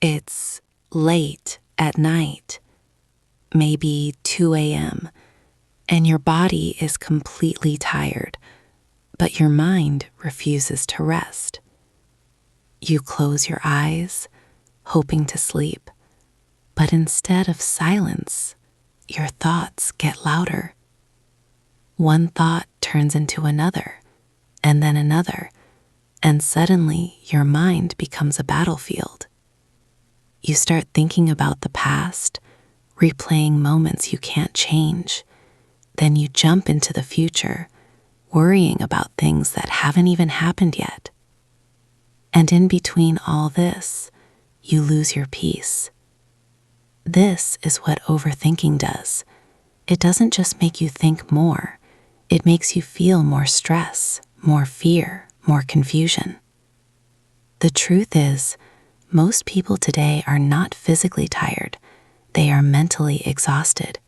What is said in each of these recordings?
It's late at night, maybe 2 a.m., and your body is completely tired, but your mind refuses to rest. You close your eyes, hoping to sleep, but instead of silence, your thoughts get louder. One thought turns into another, and then another, and suddenly your mind becomes a battlefield. You start thinking about the past, replaying moments you can't change. Then you jump into the future, worrying about things that haven't even happened yet. And in between all this, you lose your peace. This is what overthinking does. It doesn't just make you think more, it makes you feel more stress, more fear, more confusion. The truth is, most people today are not physically tired, they are mentally exhausted.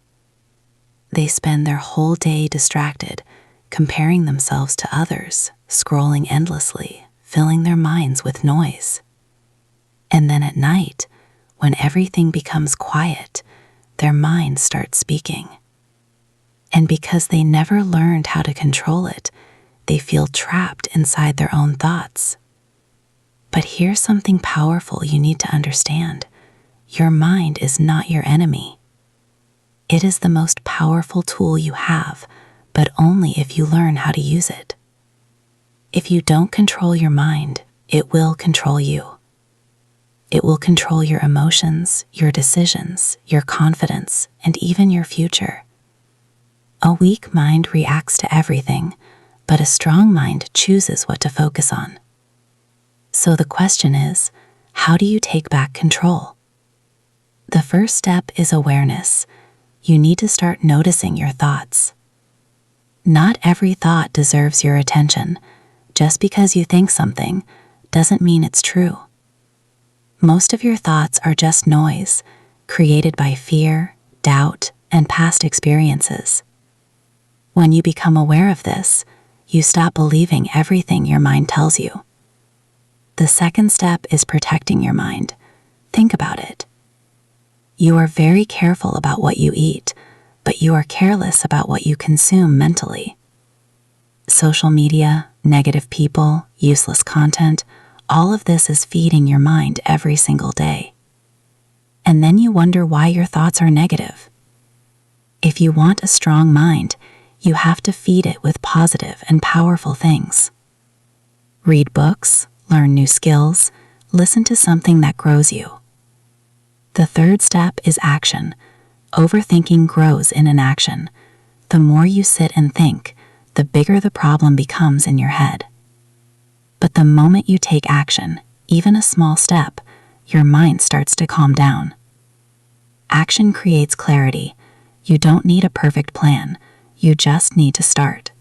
They spend their whole day distracted, comparing themselves to others, scrolling endlessly, filling their minds with noise. And then at night, when everything becomes quiet, their minds start speaking. And because they never learned how to control it, they feel trapped inside their own thoughts. But here's something powerful you need to understand. Your mind is not your enemy. It is the most powerful tool you have, but only if you learn how to use it. If you don't control your mind, it will control you. It will control your emotions, your decisions, your confidence, and even your future. A weak mind reacts to everything, but a strong mind chooses what to focus on. So the question is, how do you take back control? The first step is awareness. You need to start noticing your thoughts. Not every thought deserves your attention. Just because you think something doesn't mean it's true. Most of your thoughts are just noise, created by fear, doubt, and past experiences. When you become aware of this, you stop believing everything your mind tells you. The second step is protecting your mind. Think about it. You are very careful about what you eat, but you are careless about what you consume mentally. Social media, negative people, useless content, all of this is feeding your mind every single day. And then you wonder why your thoughts are negative. If you want a strong mind, you have to feed it with positive and powerful things. Read books, learn new skills, listen to something that grows you. The third step is action. Overthinking grows in inaction. The more you sit and think, the bigger the problem becomes in your head. But the moment you take action, even a small step, your mind starts to calm down. Action creates clarity. You don't need a perfect plan. You just need to start.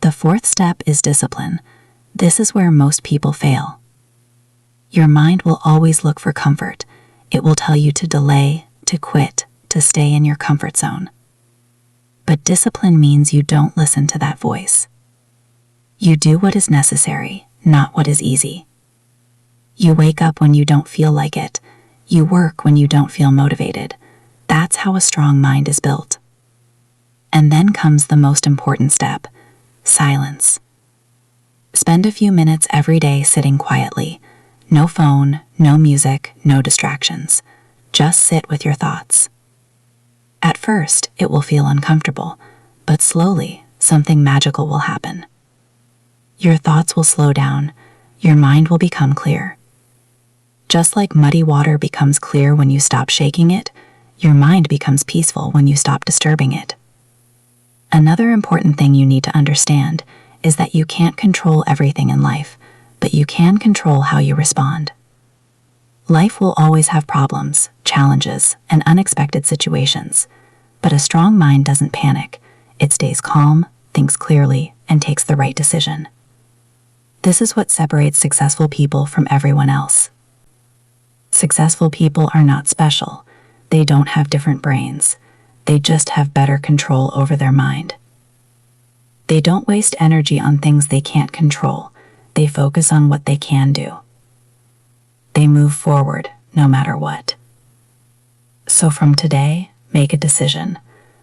The fourth step is discipline. This is where most people fail. Your mind will always look for comfort. It will tell you to delay, to quit, to stay in your comfort zone. But discipline means you don't listen to that voice. You do what is necessary, not what is easy. You wake up when you don't feel like it. You work when you don't feel motivated. That's how a strong mind is built. And then comes the most important step, silence. Spend a few minutes every day sitting quietly. No phone, no music, no distractions. Just sit with your thoughts. At first, it will feel uncomfortable, but slowly, something magical will happen. Your thoughts will slow down. Your mind will become clear. Just like muddy water becomes clear when you stop shaking it, your mind becomes peaceful when you stop disturbing it. Another important thing you need to understand is that you can't control everything in life, but you can control how you respond. Life will always have problems, challenges, and unexpected situations, but a strong mind doesn't panic. It stays calm, thinks clearly, and takes the right decision. This is what separates successful people from everyone else. Successful people are not special. They don't have different brains. They just have better control over their mind. They don't waste energy on things they can't control. They focus on what they can do. They move forward, no matter what. So from today, make a decision.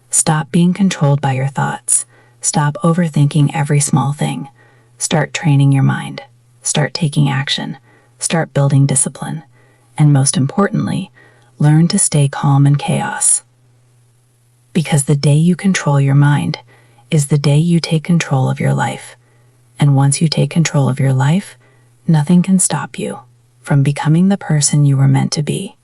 Stop being controlled by your thoughts. Stop overthinking every small thing. Start training your mind. Start taking action. Start building discipline. And most importantly, learn to stay calm in chaos. Because the day you control your mind is the day you take control of your life. And once you take control of your life, nothing can stop you from becoming the person you were meant to be.